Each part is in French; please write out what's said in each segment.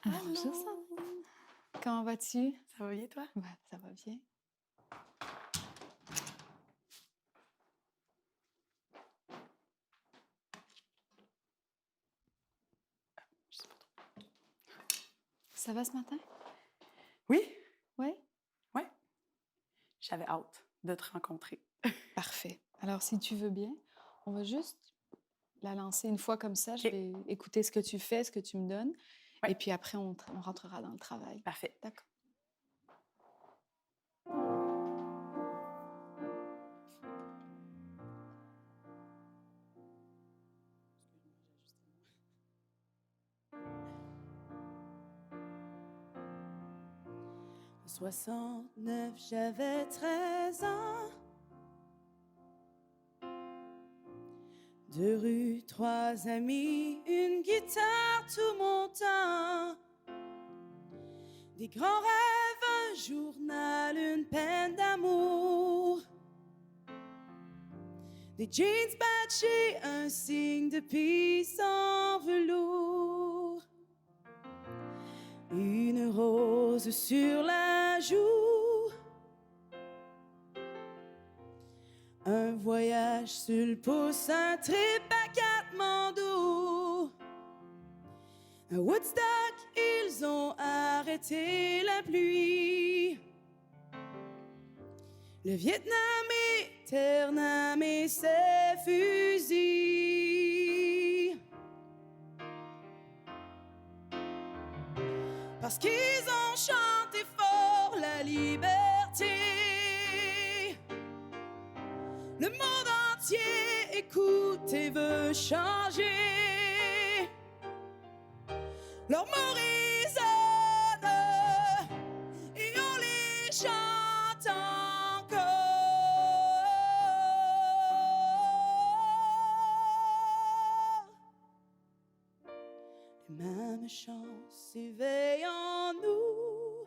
Bonjour Allô! Sandrine, comment vas-tu? Ça va bien, toi? Ça va bien. Je sais pas trop. Ça va ce matin? Oui, Oui? ouais, j'avais hâte de te rencontrer. Parfait. Alors, si tu veux bien, on va juste la lancer une fois comme ça. Je OK, vais écouter ce que tu fais, ce que tu me donnes, ouais, et puis après, on rentrera dans le travail. parfait. D'accord. En 69, j'avais 13 ans. 2 rues, 3 amis, une guitare, tout mon temps. Des grands rêves, un journal, une peine d'amour. Des jeans patchés, un signe de peace en velours. Une rose sur la joue. Un voyage sur le pouce, un trip à Katmandou. À Woodstock, ils ont arrêté la pluie. Le Vietnam éternamé ses fusils. Parce qu'ils ont chanté fort la liberté. Le monde entier écoute et veut changer. Leurs mots résonnent et on les chante encore. Les mêmes chants s'éveillent en nous.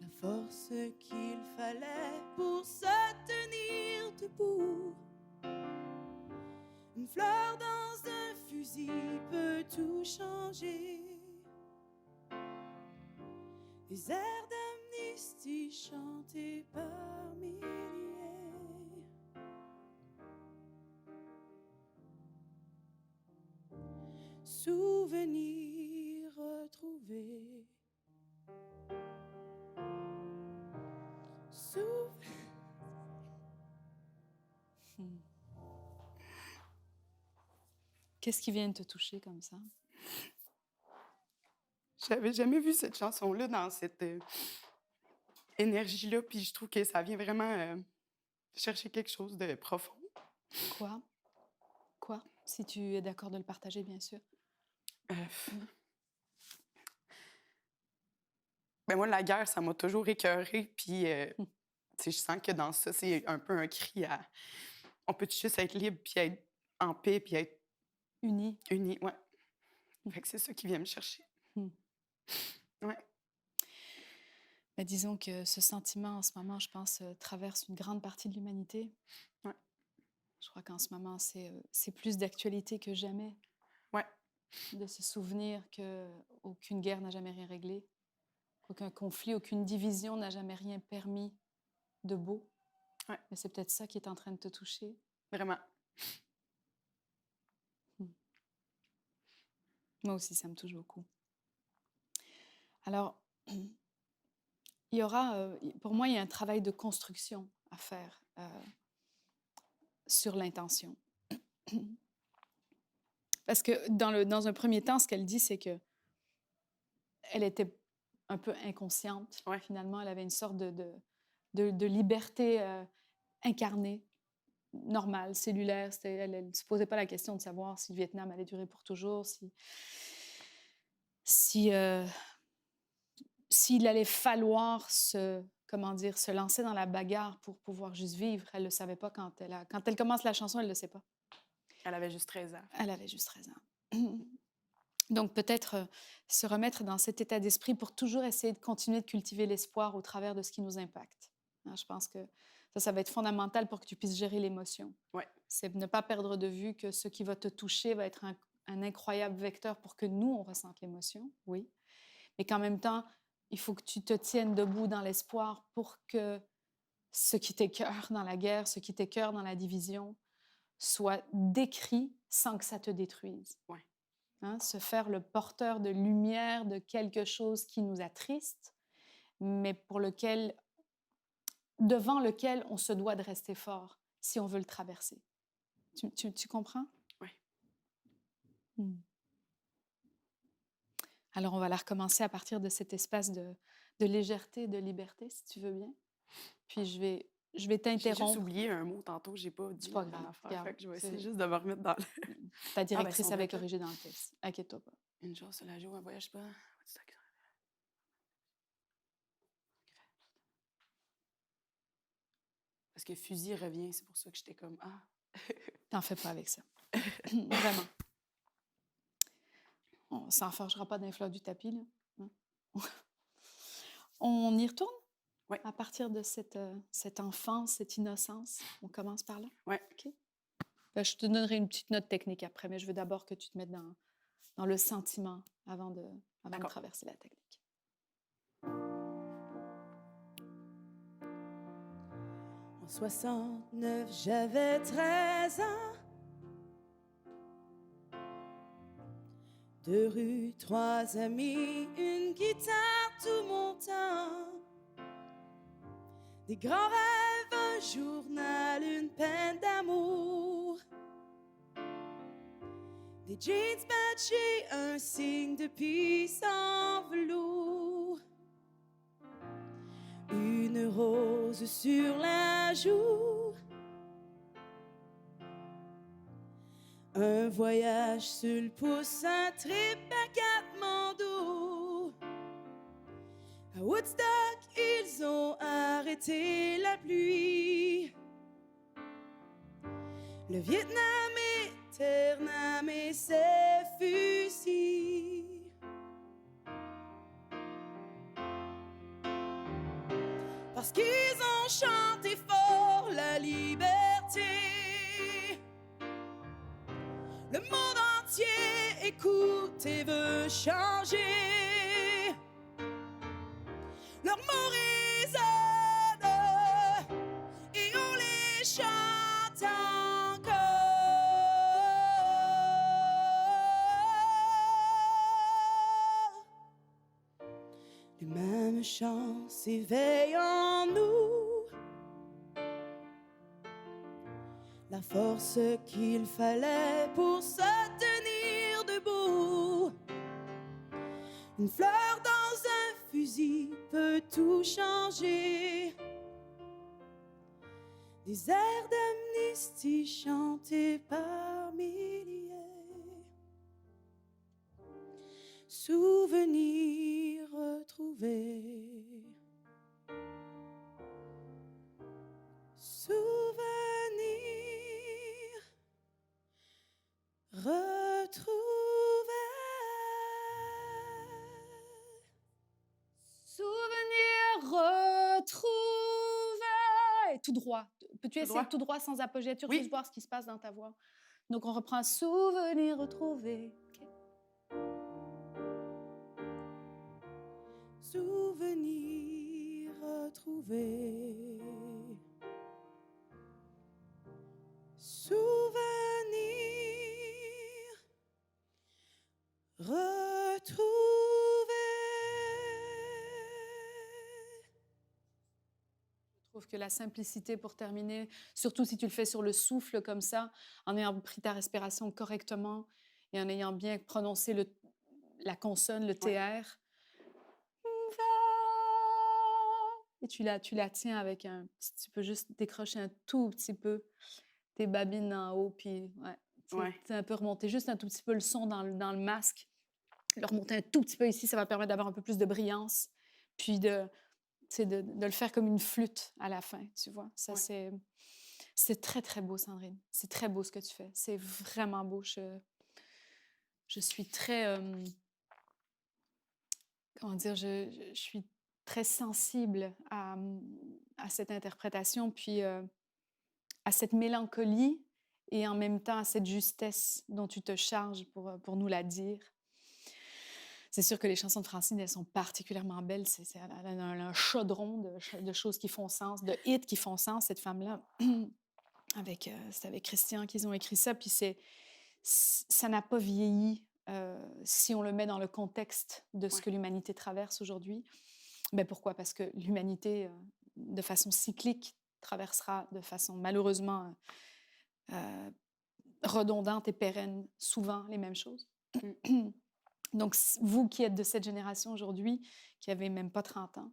La force qu'il fallait pour se tenir debout. Une fleur dans un fusil peut tout changer. Les airs d'amnistie chantés par milliers. Souvenirs retrouvés. Hmm. Qu'est-ce qui vient de te toucher comme ça? J'avais jamais vu cette chanson-là dans cette énergie-là, puis je trouve que ça vient vraiment chercher quelque chose de profond. Quoi? Quoi? Si tu es d'accord de le partager, bien sûr. Euh, ben moi, la guerre, ça m'a toujours écœurée, puis Hmm. tu sais, je sens que dans ça, c'est un peu un cri à... On peut juste être libre, puis être en paix, puis être Unis. unis, ouais. Hmm. Fait que c'est ça qui vient me chercher. Hmm. Ouais, Mais disons que ce sentiment, en ce moment, je pense, traverse une grande partie de l'humanité. ouais, Je crois qu'en ce moment, c'est plus d'actualité que jamais ouais, de se souvenir qu'aucune guerre n'a jamais rien réglé, qu'aucun conflit, aucune division n'a jamais rien permis de beau. ouais, Mais c'est peut-être ça qui est en train de te toucher. vraiment. Hmm. Moi aussi, ça me touche beaucoup. Alors, il y aura, pour moi, il y a un travail de construction à faire sur l'intention. Parce que dans un premier temps, ce qu'elle dit, c'est que elle était un peu inconsciente. Ouais, Finalement, elle avait une sorte de liberté incarnée, normale, cellulaire. Elle ne se posait pas la question de savoir si le Vietnam allait durer pour toujours, si, s'il allait falloir se lancer dans la bagarre pour pouvoir juste vivre. Elle ne le savait pas quand elle commence la chanson, elle ne le sait pas. elle avait juste 13 ans. Elle avait juste 13 ans. Donc peut-être se remettre dans cet état d'esprit pour toujours essayer de continuer de cultiver l'espoir au travers de ce qui nous impacte. Hein, je pense que ça va être fondamental pour que tu puisses gérer l'émotion. Ouais, C'est ne pas perdre de vue que ce qui va te toucher va être un incroyable vecteur pour que nous, on ressente l'émotion, oui. Mais qu'en même temps, il faut que tu te tiennes debout dans l'espoir pour que ce qui t'écoeure dans la guerre, ce qui t'écoeure dans la division, soit décrit sans que ça te détruise. Ouais. Hein, se faire le porteur de lumière de quelque chose qui nous attriste, mais devant lequel on se doit de rester fort si on veut le traverser. Tu comprends? Oui. Alors, on va la recommencer à partir de cet espace de légèreté, de liberté, si tu veux bien. Puis, je vais J'ai juste t'interrompre. oublié un mot tantôt, j'ai pas dit C'est pas la bonne grave, affaire. regarde, Fait que je vais c'est- essayer juste de me remettre dans le... Ta directrice son avait vrai corrigé dans le texte. Inquiète-toi pas. Une chose, c'est la joue, un voyage pas. Parce que fusil revient, c'est pour ça que j'étais comme ah. T'en fais pas avec ça. Vraiment. On s'en forgera pas d'un fleur du tapis, là. Hein? On y retourne? Ouais. À partir de cette enfance, cette innocence. On commence par là? Ouais. OK. Ben, je te donnerai une petite note technique après, mais je veux d'abord que tu te mettes dans le sentiment avant de D'accord. traverser la technique. En 69, j'avais 13 ans. 2 rues, 3 amis, une guitare, tout mon temps. Des grands rêves, un journal, une peine d'amour. Des jeans patchés, un signe de peace en velours. Une rose sur la joue. Un voyage sur le pouce, un trip à Katmandou. À Woodstock, ils ont arrêté la pluie. Le Vietnam éternamé ses fusils. Parce qu'ils ont chanté fort la liberté. Le monde entier écoute et veut changer. Leurs mots résonnent et on les chante encore. Les mêmes chants s'éveillent en nous. La force qu'il fallait pour se tenir debout. Une fleur dans un fusil peut tout changer. Des airs d'amnistie chantés par milliers. Souvenirs retrouvés. Souvenirs retrouvés. Souvenirs retrouvés. Tout droit. Peux-tu essayer droit? tout droit sans appoggiature, Oui. juste voir ce qui se passe dans ta voix? Donc, on reprend souvenirs retrouvés. OK. Souvenirs retrouvés. Souvenirs retrouvés. Je trouve que la simplicité pour terminer, surtout si tu le fais sur le souffle comme ça, en ayant pris ta respiration correctement et en ayant bien prononcé la consonne, le TR. Et tu la tiens avec si tu peux juste décrocher un tout petit peu tes babines en haut, puis un peu remonter juste un tout petit peu le son dans le masque, le remonter un tout petit peu ici, ça va permettre d'avoir un peu plus de brillance, puis de le faire comme une flûte à la fin, tu vois. Ça, c'est très, très beau, Sandrine. C'est très beau ce que tu fais. C'est vraiment beau. Je suis très... comment dire? Je suis très sensible à cette interprétation, puis à cette mélancolie et en même temps à cette justesse dont tu te charges pour nous la dire. C'est sûr que les chansons de Francine, elles sont particulièrement belles. Elle a un chaudron de choses qui font sens, de hits qui font sens, cette femme-là. C'est avec Christian qu'ils ont écrit ça, puis ça n'a pas vieilli si on le met dans le contexte de ce que l'humanité traverse aujourd'hui. Ben pourquoi? Parce que l'humanité, de façon cyclique, traversera de façon malheureusement redondante et pérenne souvent les mêmes choses. Donc, vous qui êtes de cette génération aujourd'hui, qui n'avez même pas 30 ans,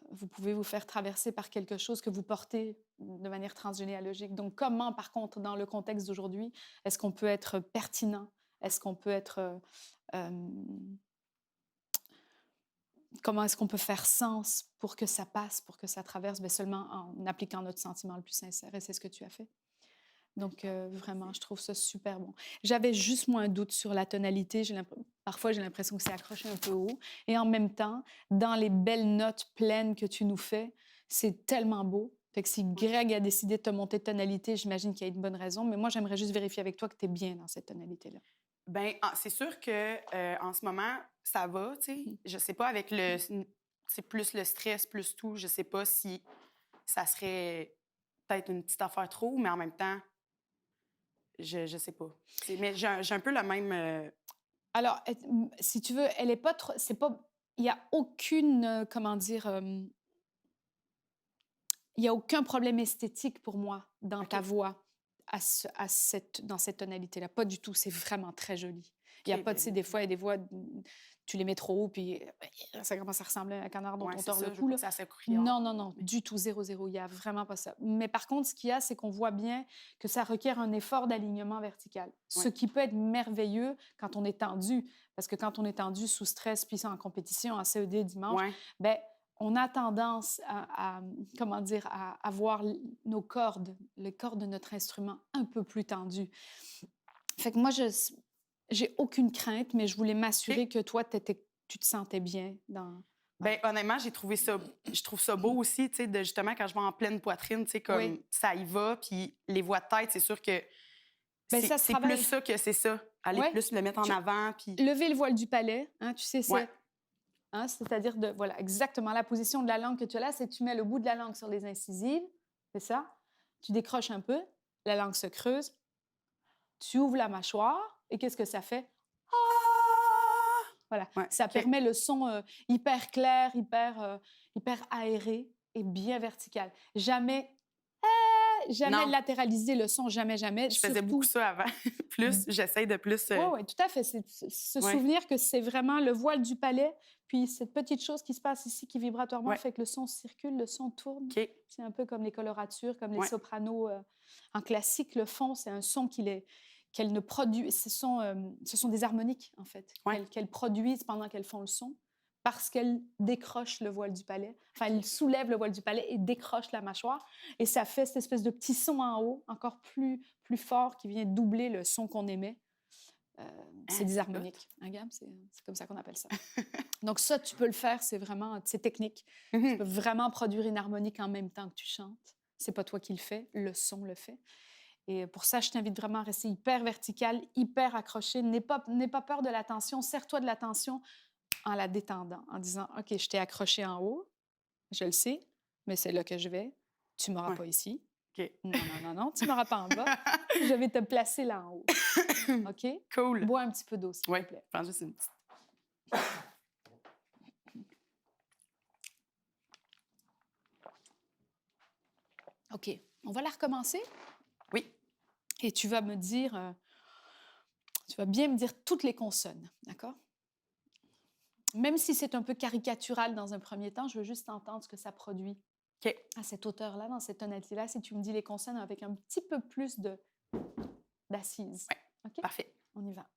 vous pouvez vous faire traverser par quelque chose que vous portez de manière transgénéalogique. Donc, comment, par contre, dans le contexte d'aujourd'hui, est-ce qu'on peut être pertinent? Est-ce qu'on peut être... comment est-ce qu'on peut faire sens pour que ça passe, pour que ça traverse? Bien, seulement en appliquant notre sentiment le plus sincère. Et c'est ce que tu as fait. Donc, vraiment, je trouve ça super bon. J'avais juste, moi, un doute sur la tonalité. Parfois, j'ai l'impression que c'est accroché un peu haut. Et en même temps, dans les belles notes pleines que tu nous fais, c'est tellement beau. Fait que si Greg a décidé de te monter de tonalité, j'imagine qu'il y a une bonne raison. Mais moi, j'aimerais juste vérifier avec toi que tu es bien dans cette tonalité-là. Bien, c'est sûr que en ce moment, ça va, tu sais. Je sais pas, avec c'est plus le stress, plus tout, je sais pas si ça serait peut-être une petite affaire trop, mais en même temps, je sais pas. Mais j'ai un peu le même... Alors, si tu veux, elle est pas trop... C'est pas... Il y a aucune... comment dire... il y a aucun problème esthétique pour moi dans ta voix dans cette tonalité-là. Pas du tout. C'est vraiment très joli. Il y a pas, tu sais, des fois, il y a des voix... Tu les mets trop haut, puis ça commence à ressembler à un canard dont on tord le cou. Non, du tout, 0. Il n'y a vraiment pas ça. Mais par contre, ce qu'il y a, c'est qu'on voit bien que ça requiert un effort d'alignement vertical, ce qui peut être merveilleux quand on est tendu. Parce que quand on est tendu, sous stress, puis en compétition, en CED dimanche, ben on a tendance à avoir nos cordes, les cordes de notre instrument un peu plus tendues. Fait que moi, j'ai aucune crainte, mais je voulais m'assurer que toi, tu te sentais bien dans... Bien, honnêtement, je trouve ça beau aussi, tu sais, justement, quand je vais en pleine poitrine, tu sais, comme ça y va, puis les voix de tête, c'est sûr que c'est plus ça que c'est ça. Aller plus le mettre en avant, puis... Lever le voile du palais, hein, tu sais, c'est... Hein, c'est-à-dire, voilà, exactement, la position de la langue que tu as là, c'est que tu mets le bout de la langue sur les incisives, c'est ça? Tu décroches un peu, la langue se creuse, tu ouvres la mâchoire, et qu'est-ce que ça fait? Ah! Voilà. Ça permet le son hyper clair, hyper aéré et bien vertical. Jamais latéraliser le son, jamais. Je faisais beaucoup ça avant. J'essaie de plus... Oui, tout à fait. C'est se souvenir que c'est vraiment le voile du palais, puis cette petite chose qui se passe ici qui vibratoirement fait que le son circule, le son tourne. C'est un peu comme les coloratures, comme les sopranos en classique. Le fond, c'est un son qu'elles ne produisent. Ce sont des harmoniques, en fait, qu'elles produisent pendant qu'elles font le son, parce qu'elles décrochent le voile du palais. Enfin, elles soulèvent le voile du palais et décrochent la mâchoire. Et ça fait cette espèce de petit son en haut, encore plus fort, qui vient doubler le son qu'on émet. C'est des harmoniques. Hein, Gab? C'est comme ça qu'on appelle ça. Donc ça, tu peux le faire, c'est technique. Tu peux vraiment produire une harmonique en même temps que tu chantes. C'est pas toi qui le fais, le son le fait. Et pour ça, je t'invite vraiment à rester hyper vertical, hyper accroché. N'aie pas peur de la tension. Serre-toi de la tension en la détendant, en disant « OK, je t'ai accroché en haut, je le sais, mais c'est là que je vais. Tu ne m'auras pas ici. Non, tu ne m'auras pas en bas. Je vais te placer là en haut. OK? Cool. Bois un petit peu d'eau, s'il te plaît. Prends juste une petite... OK. On va la recommencer? Oui. Et tu vas me dire... tu vas bien me dire toutes les consonnes, d'accord? Même si c'est un peu caricatural dans un premier temps, je veux juste entendre ce que ça produit à cette hauteur-là, dans cette tonalité-là. Si tu me dis les consonnes avec un petit peu plus d'assise. Oui, okay? Parfait. On y va.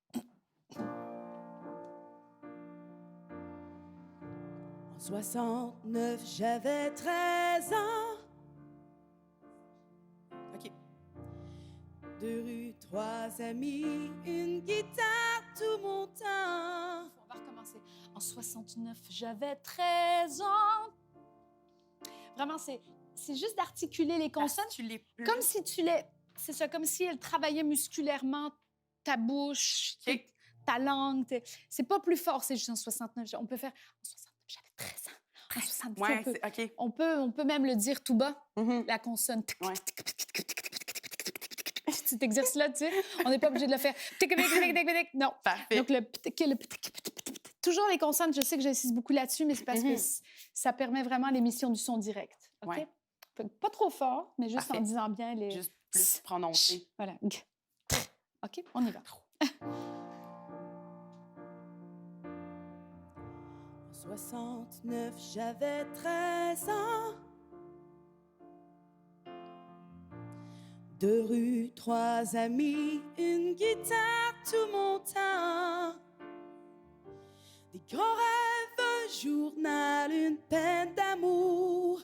En 69, j'avais 13 ans. OK. 2 rues, 3 amis, une guitare, tout mon temps. On va recommencer. En 69, j'avais 13 ans. Vraiment, c'est juste d'articuler les consonnes comme si tu les c'est ça, comme si elle travaillait musculairement ta bouche, OK. ta langue. C'est pas plus fort, c'est juste en 69. On peut faire en 69, j'avais 13 ans. En 70, Ouais, c'est OK. on peut même le dire tout bas, Mhm. la consonne. Ouais. Cet exercice-là, tu sais, on n'est pas obligé de le faire. Non. Parfait. Donc, toujours les consonnes, je sais que j'insiste beaucoup là-dessus, mais c'est parce que Mhm. ça permet vraiment l'émission du son direct. OK? Ouais. Fait que pas trop fort, mais juste Parfait. en disant bien les... Juste plus prononcé. Voilà. OK, on y va. En 69, j'avais 13 ans. 2 rues, 3 amis, une guitare, tout mon temps. Des grands rêves, un journal, une peine d'amour.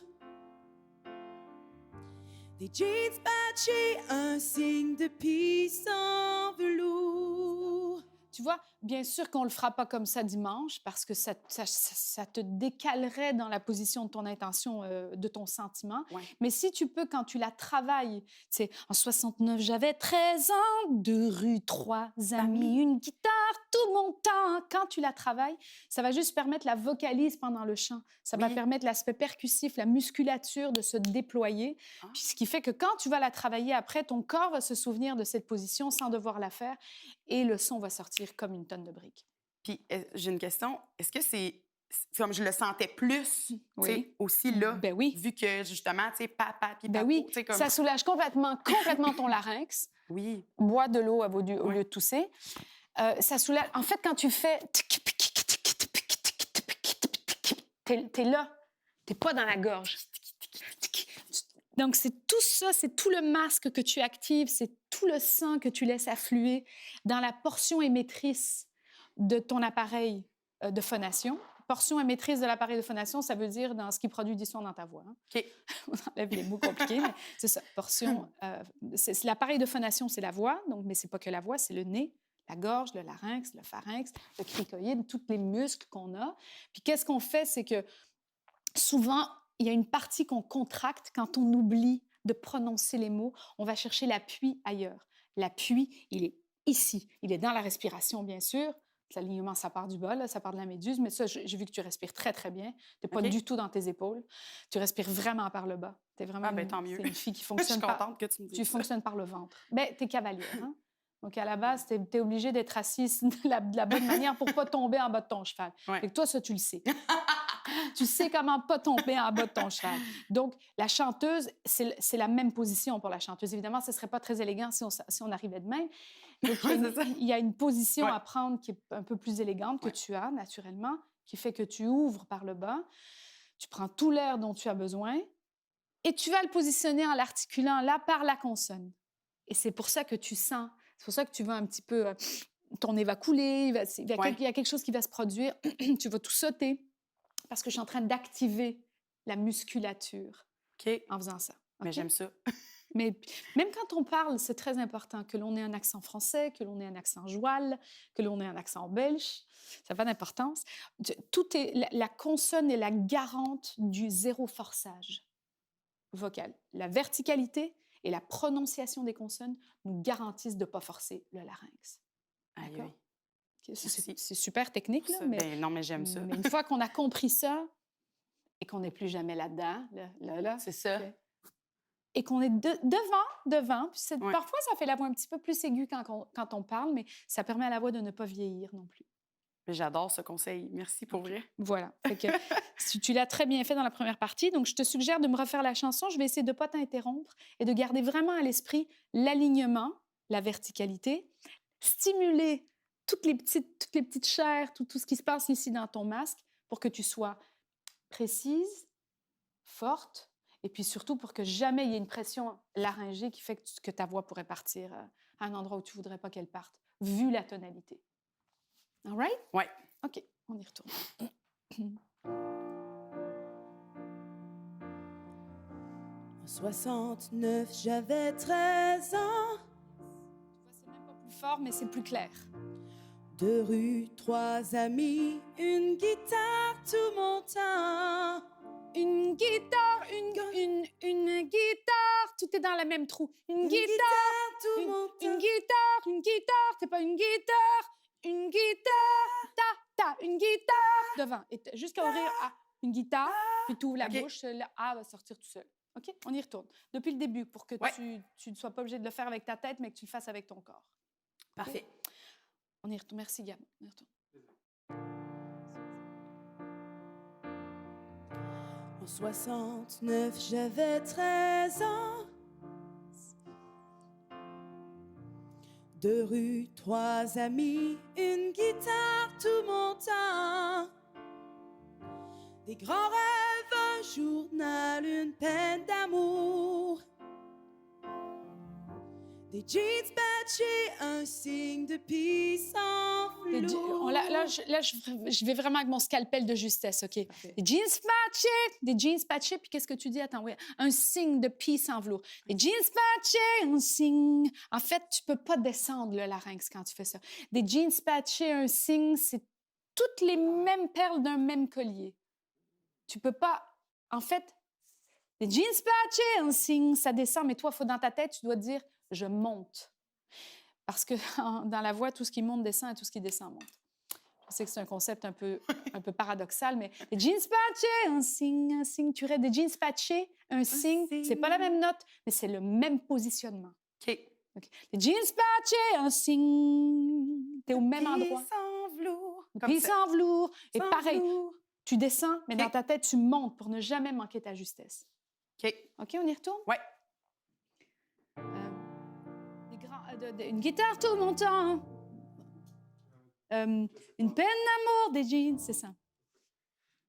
Des jeans patchés, un signe de peace en velours. Tu vois, bien sûr qu'on le fera pas comme ça dimanche parce que ça te décalerait dans la position de ton intention, de ton sentiment. Ouais. Mais si tu peux, quand tu la travailles, tu sais, en 69, j'avais 13 ans, 2 rues, 3 amis, une guitare, tout mon temps. Quand tu la travailles, ça va juste permettre la vocalise pendant le chant. Ça va Oui. permettre l'aspect percussif, la musculature de se déployer. Ah. Puis ce qui fait que quand tu vas la travailler après, ton corps va se souvenir de cette position sans devoir la faire et le son va sortir comme une tonne de briques. Puis, j'ai une question. Est-ce que c'est comme je le sentais plus, tu Oui. sais, aussi là, Ben oui. vu que justement, tu sais, papa, puis Ben papo, oui, tu sais, comme... ça soulage complètement ton larynx. Oui, Bois de l'eau au lieu Ouais. de tousser. Ça soulage... En fait, quand tu fais... T'es là. T'es pas dans la gorge. Donc, c'est tout ça, c'est tout le masque que tu actives, c'est tout le sang que tu laisses affluer dans la portion émettrice de ton appareil de phonation. Portion émettrice de l'appareil de phonation, ça veut dire dans ce qui produit du son dans ta voix. Hein. OK. On enlève les mots compliqués, mais c'est ça. Portion, l'appareil de phonation, c'est la voix, donc, mais c'est pas que la voix, c'est le nez, la gorge, le larynx, le pharynx, le cricoïde, tous les muscles qu'on a. Puis qu'est-ce qu'on fait, c'est que souvent, il y a une partie qu'on contracte quand on oublie de prononcer les mots. On va chercher l'appui ailleurs. L'appui, il est ici. Il est dans la respiration, bien sûr. L'alignement, ça part du bas, là, ça part de la méduse, mais ça, j'ai vu que tu respires très, très bien. Tu n'es pas OK. du tout dans tes épaules. Tu respires vraiment par le bas. T'es vraiment Ah, ben, tant mieux. C'est une fille qui Je suis fonctionne par... contente que tu me dises Tu ça. fonctionnes par le ventre. Ben, t'es cavalière, hein? Donc, à la base, t'es obligée d'être assise de la bonne manière pour pas tomber en bas de ton cheval. Ouais. Fait que toi, ça, tu le sais. Tu sais comment pas tomber en bas de ton cheval. Donc, la chanteuse, c'est la même position pour la chanteuse. Évidemment, ce serait pas très élégant si on arrivait de même. Donc, C'est ça. il y a une position Ouais. à prendre qui est un peu plus élégante que Ouais. tu as, naturellement, qui fait que tu ouvres par le bas. Tu prends tout l'air dont tu as besoin et tu vas le positionner en l'articulant là par la consonne. Et c'est pour ça que tu sens, c'est pour ça que tu vas un petit peu, ton nez va couler, il y a quelque chose qui va se produire, tu vas tout sauter parce que je suis en train d'activer la musculature OK. en faisant ça. Mais OK? j'aime ça. Mais même quand on parle, c'est très important que l'on ait un accent français, que l'on ait un accent joual, que l'on ait un accent belge. Ça n'a pas d'importance. Tout est, la consonne est la garante du zéro forçage vocal. La verticalité et la prononciation des consonnes nous garantissent de ne pas forcer le larynx. Aïe, D'accord? aïe. OK, Merci. c'est super technique, là, Ça, ben, non, mais j'aime ça. mais une fois qu'on a compris ça et qu'on n'est plus jamais là-dedans, là, C'est ça. OK, et qu'on est devant, puis Ouais. parfois ça fait la voix un petit peu plus aiguë quand on parle, mais ça permet à la voix de ne pas vieillir non plus. Mais j'adore ce conseil. Merci pour vrai. Voilà. Fait que, tu l'as très bien fait dans la première partie, donc je te suggère de me refaire la chanson. Je vais essayer de ne pas t'interrompre et de garder vraiment à l'esprit l'alignement, la verticalité, stimuler toutes les petites chairs, tout ce qui se passe ici dans ton masque pour que tu sois précise, forte, et puis surtout pour que jamais il y ait une pression laryngée qui fait que ta voix pourrait partir à un endroit où tu ne voudrais pas qu'elle parte, vu la tonalité. All right? Ouais. OK, on y retourne. En 69, j'avais 13 ans. Tu vois, c'est même pas plus fort, mais c'est plus clair. 2 rues, 3 amis, une guitare, tout mon temps. Une guitare, une guitare. Tout est dans le même trou. Une guitare, tout mon une temps. guitare, une guitare. C'est pas une guitare. Une guitare, une guitare. Devant. Et jusqu'à ouvrir A. Une guitare, puis tu ouvres la OK. bouche, le A va sortir tout seul. OK? On y retourne. Depuis le début, pour que Ouais. tu ne sois pas obligé de le faire avec ta tête, mais que tu le fasses avec ton corps. Parfait. On y retourne. Merci, Gab. On y retourne. En 69, j'avais 13 ans. 2 rues, 3 amis, une guitare, tout mon temps. Des grands rêves, un journal, une peine d'amour. Des jeans patchés, un signe de peace en velours. Là, je vais vraiment avec mon scalpel de justesse, OK? Parfait. Des jeans patchés, puis qu'est-ce que tu dis? Attends, oui, un signe de peace en velours. Des jeans patchés, un signe... En fait, tu peux pas descendre le larynx quand tu fais ça. Des jeans patchés, un signe, c'est toutes les mêmes perles d'un même collier. Tu peux pas... En fait, des jeans patchés, un signe, ça descend, mais toi, dans ta tête, tu dois dire « je monte ». Parce que dans la voix, tout ce qui monte descend et tout ce qui descend monte. Je sais que c'est un concept un peu paradoxal, mais les jeans patchés, un signe, tu aurais des jeans patchés, un signe, c'est pas la même note, mais c'est le même positionnement. OK. Okay. Les jeans patchés, un signe, t'es au même endroit. Peace en velours. Puis sans velours. Et Sans pareil, velours. tu descends, mais OK. dans ta tête, tu montes pour ne jamais manquer ta justesse. OK. OK, on y retourne? Ouais. Une guitare tout mon temps. Une peine d'amour, des jeans, c'est ça.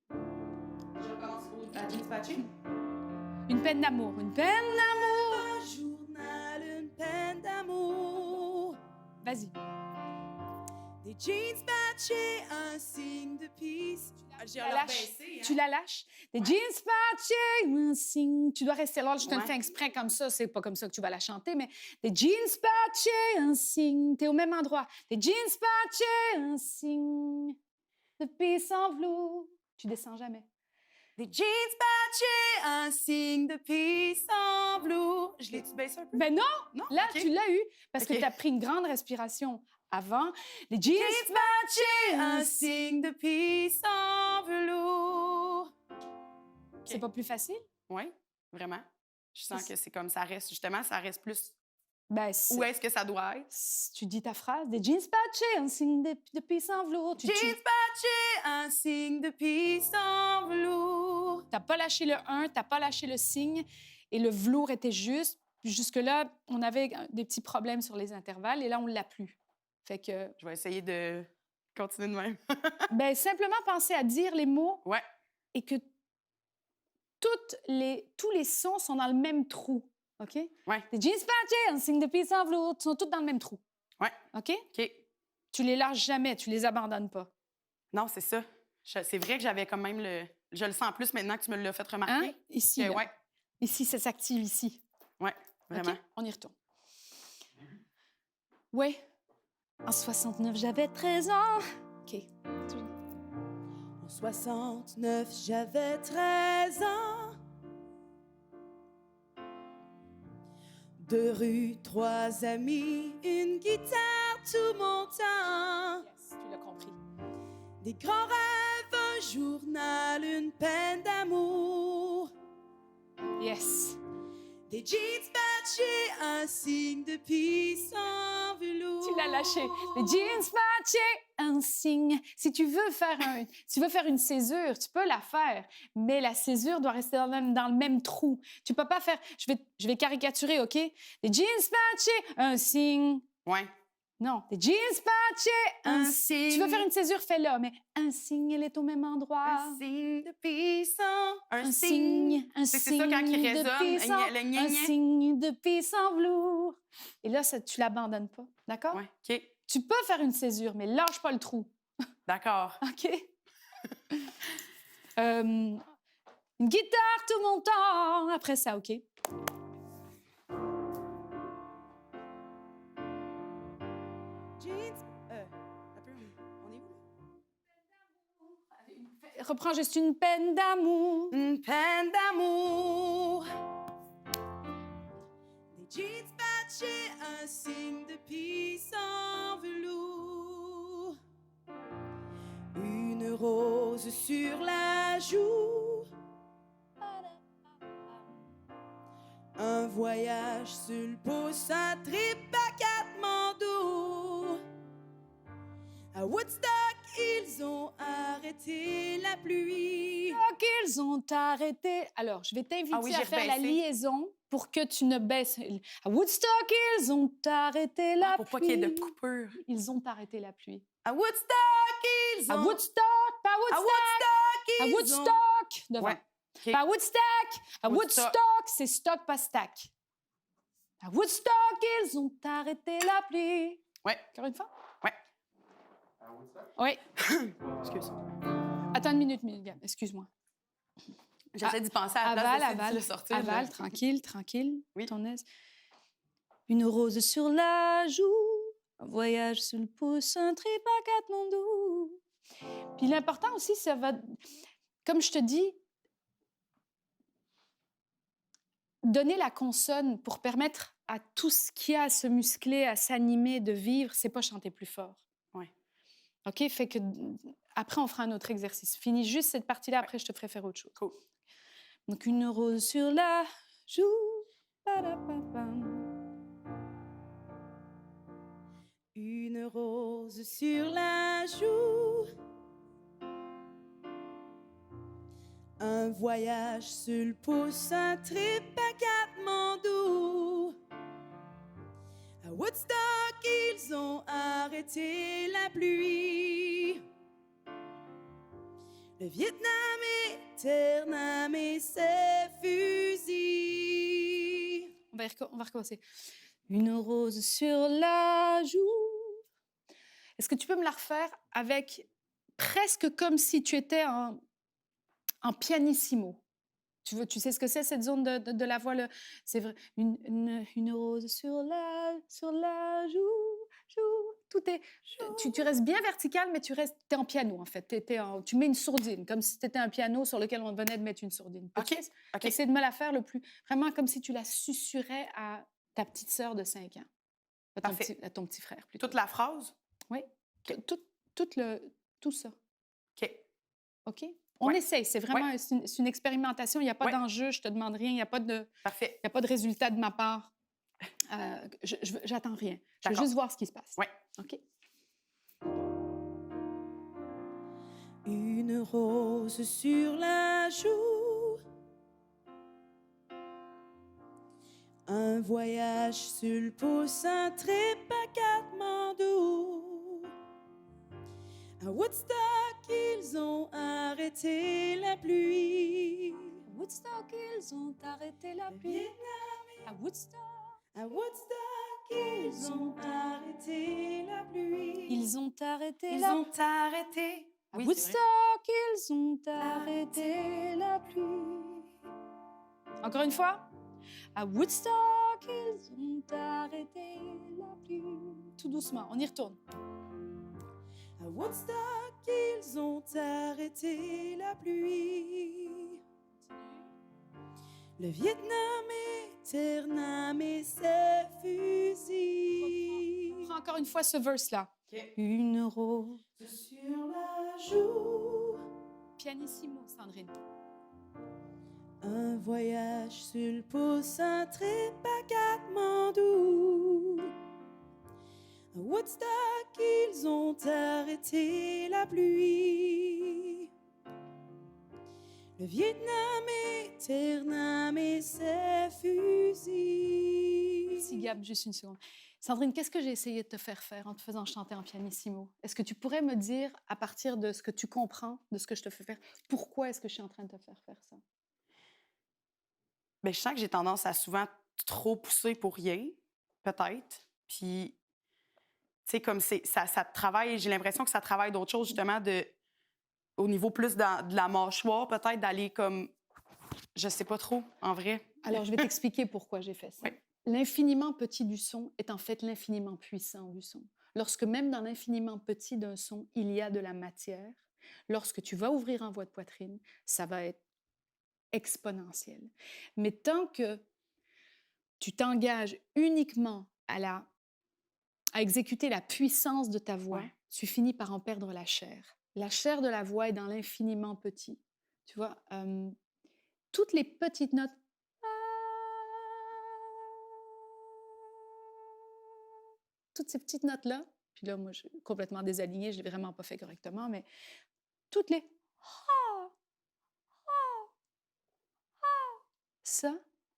Je recommence au jeans patché. Une peine d'amour, une peine d'amour. Un journal, une peine d'amour. Vas-y. Des jeans patchés, un signe de peace. J'ai la lâches. Tu la lâches. Des jeans patchés, un signe. Tu dois rester là. Je te le Ouais. fais exprès comme ça. C'est pas comme ça que tu vas la chanter, mais des jeans patchés, un signe. T'es au même endroit. Des jeans patchés, un signe. De peace en velours. Tu descends jamais. Des jeans patchés, un signe de peace en velours. Je l'ai-tu baissé un peu? Ben non! Non? Là, OK. tu l'as eu parce que OK. tu as pris une grande respiration avant. Les jeans Jeans patchés, un signe de peace en velours. c'est pas plus facile? Oui, vraiment. Je sens que c'est comme ça reste, justement, ça reste plus. Ben, Où est-ce que ça doit être? tu dis ta phrase, des jeans patchés, un signe de peace en velours. Jeans patchés, un signe de peace en velours. T'as pas lâché le 1, t'as pas lâché le signe, et le velours était juste. Puis jusque-là, on avait des petits problèmes sur les intervalles, et là, on l'a plus. Fait que, Je vais essayer de continuer de même. ben, simplement penser à dire les mots Ouais. et que tous les sons sont dans le même trou. OK? Ouais. Les jeans patchés, un signe de peace en velours, sont tous dans le même trou. Ouais. OK? OK. Tu les lâches jamais, tu les abandonnes pas. Non, c'est ça. C'est vrai que j'avais quand même le. Je le sens plus maintenant que tu me l'as fait Hein? remarquer. Ici, Que, là. ouais. Ici, ça s'active ici. Ouais, vraiment. OK? On y retourne. Oui. En 69, j'avais 13 ans. OK. En 69, j'avais 13 ans. 2 rues, 3 amis, une guitare, tout mon temps. Yes, tu l'as compris. Des grands rêves, un journal, une peine d'amour. Yes. Des jeans patchés, un signe de peace en velours. Tu l'as lâché. Les jeans patchés, un signe. Si tu veux faire une césure, tu peux la faire, mais la césure doit rester dans le même trou. Tu peux pas faire... Je vais caricaturer, OK? Les jeans patchés, un signe. Ouais. Non, des jeans patchés, un Un signe. signe. Tu veux faire une césure, fais-la, mais un signe, elle est au même endroit. Un signe de peace en... Un signe, un C'est signe ça quand il de résonne, peace en- le gna un gna. signe de peace en velours. Et là, tu l'abandonnes pas, d'accord? Ouais. OK. Tu peux faire une césure, mais lâche pas le trou, D'accord. OK? Une guitare tout mon temps. Après ça, OK? Jeans... un peu, on est où, reprends juste une peine d'amour. Une peine d'amour. Des jeans patchés, un signe de peace en velours. Une rose sur la joue. Un voyage sur le pouce, un trip à Katmandou. À Woodstock, ils ont arrêté la pluie. Qu'ils ont arrêté. Alors, je vais t'inviter Ah oui, à j'ai faire la rebaissé. liaison pour que tu ne baisses. À Woodstock, ils ont arrêté la Pour pluie. pas qu'il y ait de coupure. Ils ont arrêté la pluie. À Woodstock, ils ont... À Woodstock, pas à À Woodstock. Woodstock, À ils Woodstock. Devant. Ouais. OK. Pas à Woodstock. À Woodstock. Woodstock, c'est stock, pas stack. À Woodstock, ils ont arrêté la pluie. Ouais. Encore une fois? Ouais. Oui. Excuse. Attends une minute, Gab. Excuse-moi. J'essaie d'y penser à la Aval, place de aval, le sortir. aval, tranquille, tranquille. Oui. Ton aise. Une rose sur la joue, un voyage sur le pouce, un trip à Katmandou. Puis l'important aussi, ça va, comme je te dis, donner la consonne pour permettre à tout ce qui a à se muscler, à s'animer, de vivre, c'est pas chanter plus fort. Ouais. OK? Fait que après, on fera un autre exercice. Finis juste cette partie-là, après, je te ferai faire autre chose. Cool. Donc, une rose sur la joue. Padapapam. Une rose sur la joue. Un voyage sur le pouce, un trip à Katmandou. À Woodstock, ils ont arrêté la pluie. Le Vietnam éternamé ses fusils. On va recommencer. Une rose sur la joue. Est-ce que tu peux me la refaire avec presque comme si tu étais en pianissimo? Tu sais ce que c'est, cette zone de la voix? C'est vrai. Une rose sur la joue. Tout est... Tu restes bien vertical, mais t'es en piano, en fait. Tu mets une sourdine, comme si tu étais un piano sur lequel on venait de mettre une sourdine. OK. OK. Essaie de me la faire le plus... Vraiment comme si tu la susurrais à ta petite sœur de 5 ans. Parfait. À ton petit frère, plutôt. Toute la phrase? Oui. Tout ça. OK. OK? On Ouais. essaye. C'est vraiment c'est une expérimentation. Il n'y a pas Ouais. d'enjeu. Je te demande rien. Il n'y a pas de résultat de ma part. J'attends rien. Je veux D'accord. juste voir ce qui se passe. Ouais. OK? Une rose sur la joue. Un voyage sur le pouce, un trip à Katmandou. À Woodstock, ils ont arrêté la pluie. À Woodstock, ils ont arrêté la pluie. À Woodstock. À Woodstock, ils ont arrêté la pluie. Ils ont arrêté Ils la ont arrêté. À Oui, c'est vrai. Woodstock, ils ont arrêté la pluie. Encore une fois. À Woodstock, ils ont arrêté la pluie. Tout doucement, on y retourne. À Woodstock, ils ont arrêté la pluie. Le Vietnam éternamé ses fusils. Prends encore une fois ce verse-là. OK. Une rose. Sur la joue. Pianissimo, Sandrine. Un voyage sur le pouce, un trip à Katmandou. À Woodstock, ils ont arrêté la pluie. Le Vietnam éternamé ses fusils. Merci, Gab, juste une seconde. Sandrine, qu'est-ce que j'ai essayé de te faire faire en te faisant chanter en pianissimo? Est-ce que tu pourrais me dire, à partir de ce que tu comprends, de ce que je te fais faire, pourquoi est-ce que je suis en train de te faire faire ça? Bien, je sens que j'ai tendance à souvent trop pousser pour rien, peut-être. Puis, tu sais, comme ça travaille, j'ai l'impression que ça travaille d'autres choses, justement, au niveau plus de la mâchoire, peut-être, d'aller comme. Je sais pas trop, en vrai. Alors, je vais t'expliquer pourquoi j'ai fait ça. Oui. L'infiniment petit du son est en fait l'infiniment puissant du son. Lorsque même dans l'infiniment petit d'un son, il y a de la matière, Lorsque tu vas ouvrir en voie de poitrine, ça va être exponentiel. Mais tant que tu t'engages uniquement à exécuter la puissance de ta voix, Ouais. tu finis par en perdre la chair. La chair de la voix est dans l'infiniment petit. Tu vois, toutes les petites notes. Toutes ces petites notes-là, puis là, moi, je suis complètement désalignée, je ne l'ai vraiment pas fait correctement, mais toutes les ça,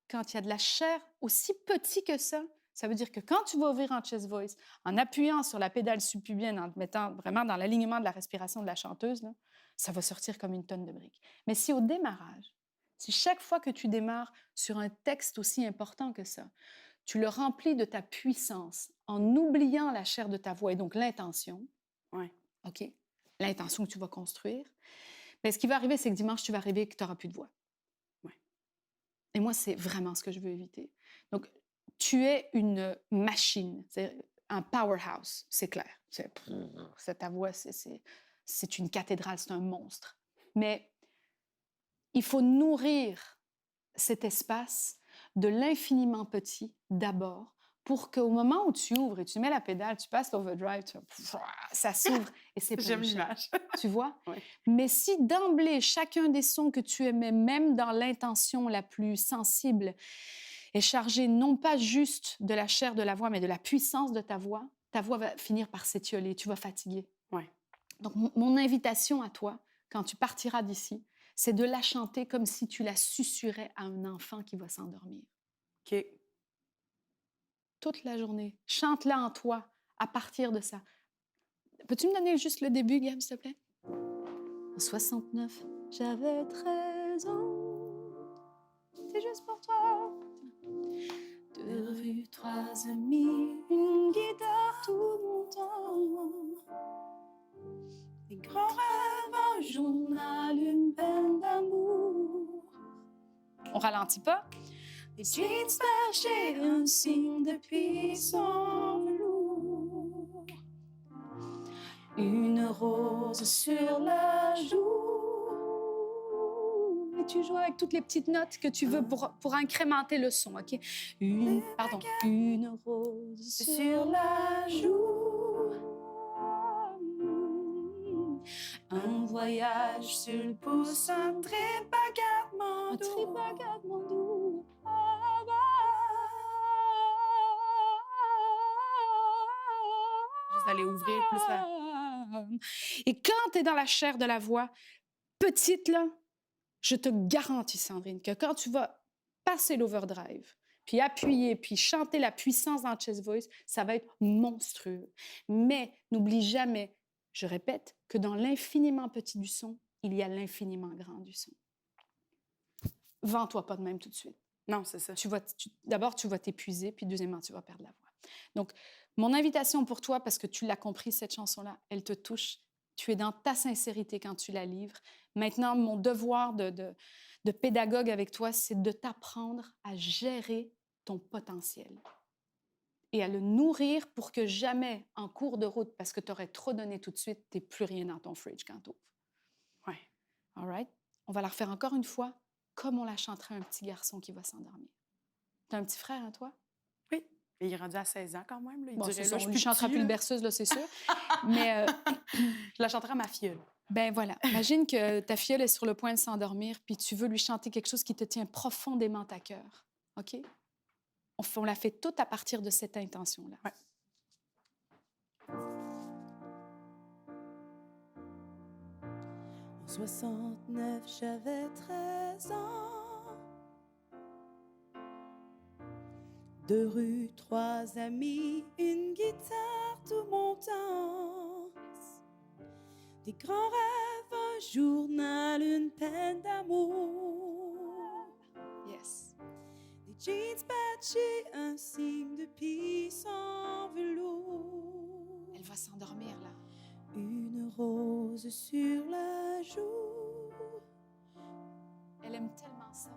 quand il y a de la chair aussi petit que ça veut dire que quand tu vas ouvrir en chest voice, en appuyant sur la pédale subpubienne, en te mettant vraiment dans l'alignement de la respiration de la chanteuse, là, ça va sortir comme une tonne de briques. Mais si au démarrage, si chaque fois que tu démarres sur un texte aussi important que ça, tu le remplis de ta puissance en oubliant la chair de ta voix et donc l'intention, Ouais. OK? L'intention que tu vas construire, bien, ce qui va arriver, c'est que dimanche, tu vas arriver et que tu n'auras plus de voix. Ouais. Et moi, c'est vraiment ce que je veux éviter. Donc, tu es une machine, c'est un powerhouse, c'est clair. C'est ta voix, c'est une cathédrale, c'est un monstre. Mais il faut nourrir cet espace de l'infiniment petit d'abord pour qu'au moment où tu ouvres et tu mets la pédale, tu passes l'overdrive, ça s'ouvre et c'est J'aime punché. l'image. Tu vois? Ouais. Mais si d'emblée, chacun des sons que tu émets, même dans l'intention la plus sensible, est chargé non pas juste de la chair de la voix, mais de la puissance de ta voix va finir par s'étioler, tu vas fatiguer. Ouais. Donc, mon invitation à toi, quand tu partiras d'ici, c'est de la chanter comme si tu la susurrais à un enfant qui va s'endormir. OK. Toute la journée. Chante-la en toi à partir de ça. Peux-tu me donner juste le début, Gab, s'il te plaît? En 69, j'avais 13 ans. C'est juste pour toi. 2 rues, 3 amis, une guitare tout mon temps. Des grands rêves, un journal, une peine d'amour. On ralentit pas? Des jeans tachés, un signe de puissant velours. Une rose sur la joue. Et tu joues avec toutes les petites notes que tu veux pour incrémenter le son, OK? Une rose sur la joue. Un voyage sur le pouce, un trip à Katmandou. Juste aller ouvrir plus la... Et quand tu es dans la chair de la voix, petite, là, je te garantis, Sandrine, que quand tu vas passer l'overdrive, puis appuyer, puis chanter la puissance dans le chest voice, ça va être monstrueux. Mais n'oublie jamais, je répète, que dans l'infiniment petit du son, il y a l'infiniment grand du son. Vends-toi pas de même tout de suite. Non, c'est ça. D'abord, tu vas t'épuiser, puis deuxièmement, tu vas perdre la voix. Donc, mon invitation pour toi, parce que tu l'as compris, cette chanson-là, elle te touche. Tu es dans ta sincérité quand tu la livres. Maintenant, mon devoir de pédagogue avec toi, c'est de t'apprendre à gérer ton potentiel et à le nourrir pour que jamais, en cours de route, parce que tu aurais trop donné tout de suite, tu n'aies plus rien dans ton fridge quand tu ouvres. Ouais. All right? On va la refaire encore une fois, comme on la chanterait à un petit garçon qui va s'endormir. Tu as un petit frère, hein, toi? Oui. Et il est rendu à 16 ans quand même. Là. Il Bon, dirait, c'est là, ça, je on lui suis chantera petit, plus le là. berceuse, là, c'est sûr. Mais Je la chanterai à ma filleule. ben voilà, imagine que ta filleule est sur le point de s'endormir, puis tu veux lui chanter quelque chose qui te tient profondément à cœur. OK? On la fait toute à partir de cette intention-là. Ouais. En 69, j'avais 13 ans. 2 rues, 3 amis, une guitare tout mon temps. Des grands rêves, un journal, une peine d'amour. Yes. Des jeans patchés, un signe de puissant velours. Elle va s'endormir, là. Une rose sur la joue. Elle aime tellement ça.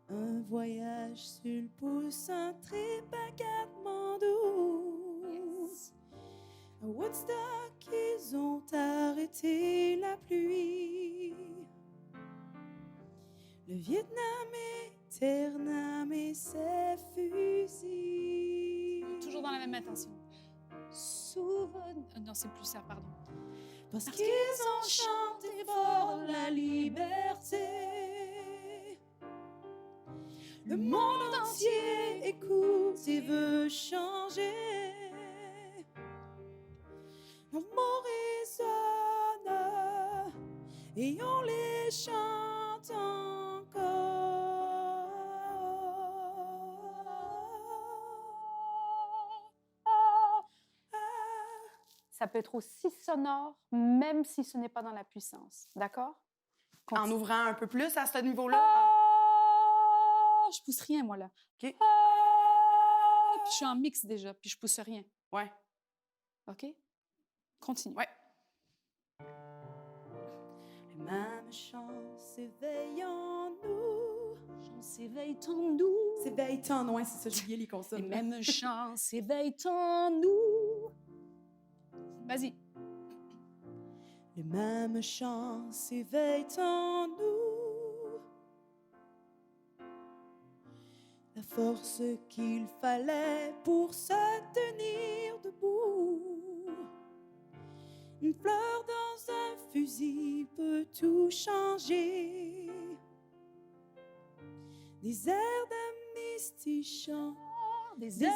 Un voyage sur le pouce, un trip à Katmandou. Yes. À Woodstock, ils ont arrêté la pluie. Le Vietnam éternel et ses fusils. Toujours dans la même intention. Non, c'est plus ça, pardon. Parce qu'ils ont chanté fort la liberté. Le monde entier écoute et veut changer. Nos mots résonnent et on les chante encore. Ça peut être aussi sonore, même si ce n'est pas dans la puissance. D'accord? En ouvrant un peu plus à ce niveau-là. Je pousse rien, moi, là. OK. Puis je suis en mix déjà, puis je pousse rien. Ouais. OK? Continue. Ouais. Les mêmes chants s'éveillent en nous. Chants s'éveillent en nous. S'éveillent en nous, ouais, c'est ça, j'ai oublié les Les consonnes. mêmes chants s'éveillent en nous. Vas-y. Les mêmes chants s'éveillent en nous. La force qu'il fallait pour se tenir debout. Une fleur dans un fusil peut tout changer. Des airs d'amnistie chantent. Des airs,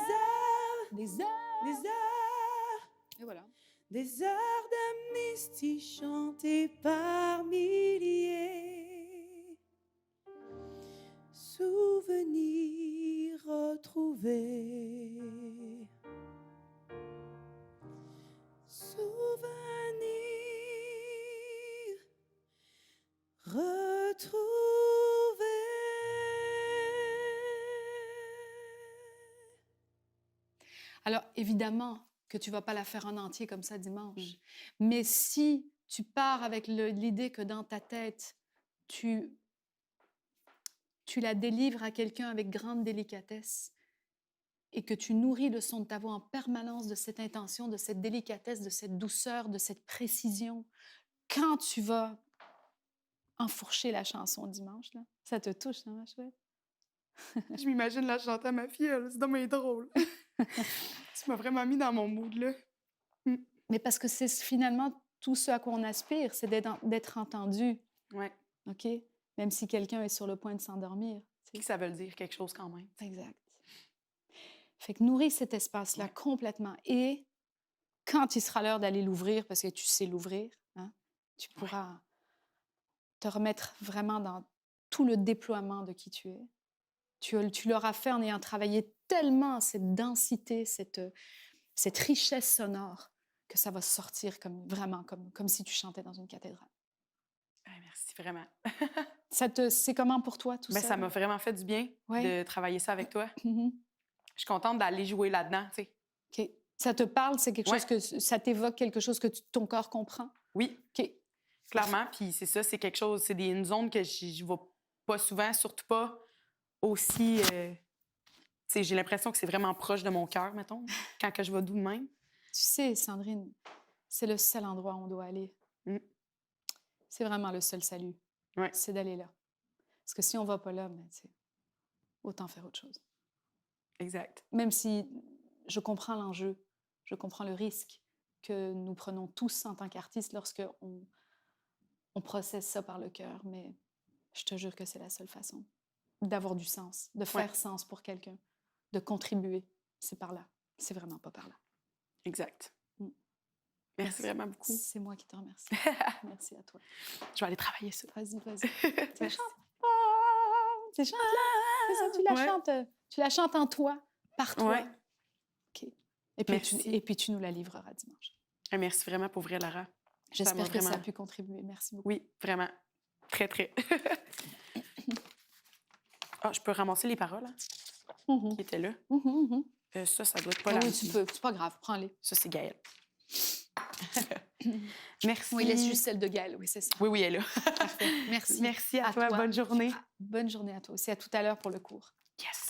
Des airs. des airs. Et voilà. Des heures d'amnistie chantées par milliers. Souvenirs retrouvés. Souvenirs retrouvés. Alors, évidemment que tu ne vas pas la faire en entier comme ça dimanche. Mais si tu pars avec l'idée que dans ta tête, tu la délivres à quelqu'un avec grande délicatesse et que tu nourris le son de ta voix en permanence de cette intention, de cette délicatesse, de cette douceur, de cette précision, quand tu vas enfourcher la chanson dimanche, là, ça te touche, hein, ma chouette? Je m'imagine la chanter à ma fille, c'est dommage drôle. Tu m'as vraiment mis dans mon mood, là. Mais parce que c'est finalement tout ce à quoi on aspire, c'est d'être entendu, Ouais. OK? Même si quelqu'un est sur le point de s'endormir. tu sais. Ça veut dire quelque chose quand même. Exact. Fait que nourris cet espace-là Ouais. complètement. Et quand il sera l'heure d'aller l'ouvrir, parce que tu sais l'ouvrir, hein, tu pourras te remettre vraiment dans tout le déploiement de qui tu es. Tu l'auras fait en ayant travaillé tellement cette densité, cette richesse sonore, que ça va sortir comme si tu chantais dans une cathédrale. Merci, vraiment. C'est comment pour toi, tout Ben, ça? ça m'a vraiment fait du bien Ouais. de travailler ça avec toi. Mhm. Je suis contente d'aller jouer là-dedans, tu sais. OK. Ça te parle? C'est quelque Ouais. chose que ça t'évoque quelque chose que ton corps comprend? Oui, OK. clairement. Puis c'est ça, c'est quelque chose, c'est une zone que je ne vais pas souvent, surtout pas aussi... tu sais, j'ai l'impression que c'est vraiment proche de mon cœur, mettons, quand que je vais doux de même. Tu sais, Sandrine, c'est le seul endroit où on doit aller. Mm. C'est vraiment le seul salut. Ouais. C'est d'aller là. Parce que si on ne va pas là, ben, tu sais, autant faire autre chose. Exact. Même si je comprends l'enjeu, je comprends le risque que nous prenons tous en tant qu'artistes lorsque on processe ça par le cœur, mais je te jure que c'est la seule façon d'avoir du sens, de faire sens pour quelqu'un, de contribuer. C'est par là. C'est vraiment pas par là. Exact. Mm. Merci vraiment beaucoup. C'est moi qui te remercie. Merci à toi. Je vais aller travailler ça. Vas-y, vas-y. Merci. C'est chante-là. C'est ça, tu la chantes en toi, par toi. Ouais. OK. Et puis, Merci. tu nous la livreras dimanche. Merci vraiment pour vrai, Lara. J'espère que ça a vraiment- pu contribuer. Merci beaucoup. Oui, vraiment. Très, très. Je peux ramasser les paroles hein, Mhm. qui étaient là. Mhm, mhm. Ça doit être pas Ah là. oui, tu peux. C'est pas grave. Prends-les. Ça, c'est Gaëlle. Merci. Oui, laisse juste celle de Gaëlle. Oui, c'est ça. Oui, elle est là. Parfait. Merci. Merci à toi. Bonne journée. Bonne journée à toi aussi. À tout à l'heure pour le cours. Yes.